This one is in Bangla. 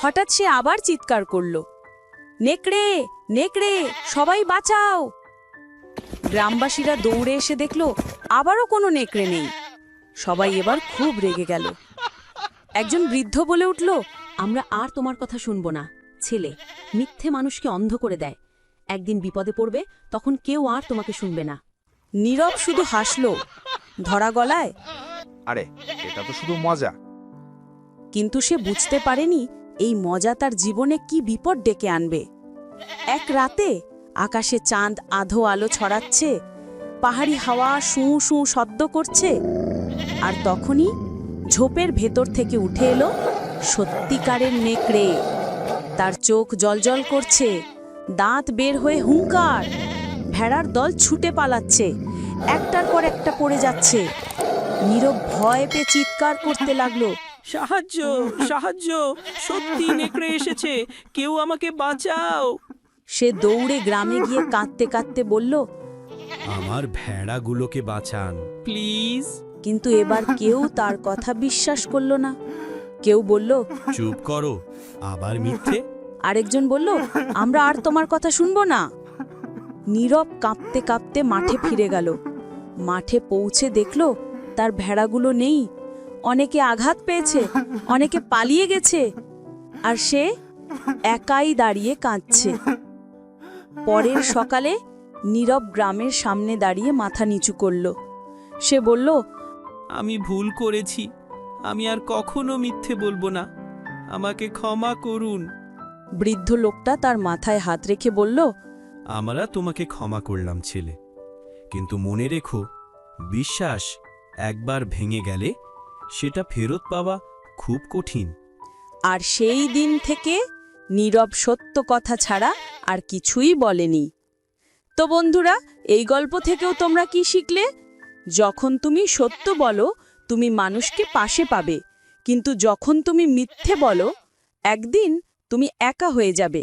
হঠাৎ সে আবার চিৎকার করল, নেকড়ে নেকড়ে, সবাই বাঁচাও! গ্রামবাসীরা দৌড়ে এসে দেখল আবারও কোনো নেকড়ে নেই। সবাই এবার খুব রেগে গেল। একজন বৃদ্ধ বলে উঠল, আমরা আর তোমার কথা শুনব না। ছেলে মিথ্যে মানুষকে অন্ধ করে দেয়। একদিন বিপদে পড়বে, তখন কেউ আর তোমাকে শুনবে না। নীরব শুধু হাসল ধরা গলায়, আরে এটা তো শুধু মজা। কিন্তু সে বুঝতে পারেনি এই মজা তার জীবনে কি বিপদ ডেকে আনবে। এক রাতে আকাশে চাঁদ আধো আলো ছড়াচ্ছে, পাহাড়ি হাওয়া শোঁ শোঁ শব্দ করছে, আর তখনই ঝোপের ভেতর থেকে উঠে এলো সত্যিকারের নেকড়ে। তার চোখ জ্বলজ্বল করছে, দাঁত বের হয়ে হুঙ্কার। ভেড়ার দল ছুটে পালাচ্ছে, একটার পর একটা পড়ে যাচ্ছে। নীরব ভয় পেয়ে চিৎকার করতে লাগলো, সাহায্য সাহায্য, সত্যি নেকড়ে এসেছে, কেউ আমাকে বাঁচাও। সে দৌড়ে গ্রামে গিয়ে কাঁদতে কাঁদতে বলল, আমার ভেড়াগুলোকে বাঁচান। প্লিজ। কিন্তু এবার কেউ তার কথা বিশ্বাস করল না। কেউ বলল, চুপ করো, আবার মিথ্যে। আরেকজন বলল, আমরা আর তোমার কথা শুনবো না। নীরব কাঁপতে কাঁপতে মাঠে ফিরে গেল। মাঠে পৌঁছে দেখল তার ভেড়াগুলো নেই। অনেকে আঘাত পেয়েছে, অনেকে পালিয়ে গেছে, আর সে একাই দাঁড়িয়ে কাঁদছে। পরের সকালে নীরব গ্রামের সামনে দাঁড়িয়ে মাথা নিচু করল। সে বলল, আমি ভুল করেছি, আমি আর কখনো মিথ্যে বলবো না, আমাকে ক্ষমা করুন। বৃদ্ধ লোকটা তার মাথায় হাত রেখে বলল, আমরা তোমাকে ক্ষমা করলাম ছেলে, কিন্তু মনে রেখো, বিশ্বাস একবার ভেঙে গেলে সেটা ফেরত পাওয়া খুব কঠিন। আর সেই দিন থেকে নীরব সত্য কথা ছাড়া আর কিছুই বলেনি। তো বন্ধুরা, এই গল্প থেকেও তোমরা কি শিখলে? যখন তুমি সত্য বলো, তুমি মানুষকে পাশে পাবে, কিন্তু যখন তুমি মিথ্যে বলো, একদিন তুমি একা হয়ে যাবে।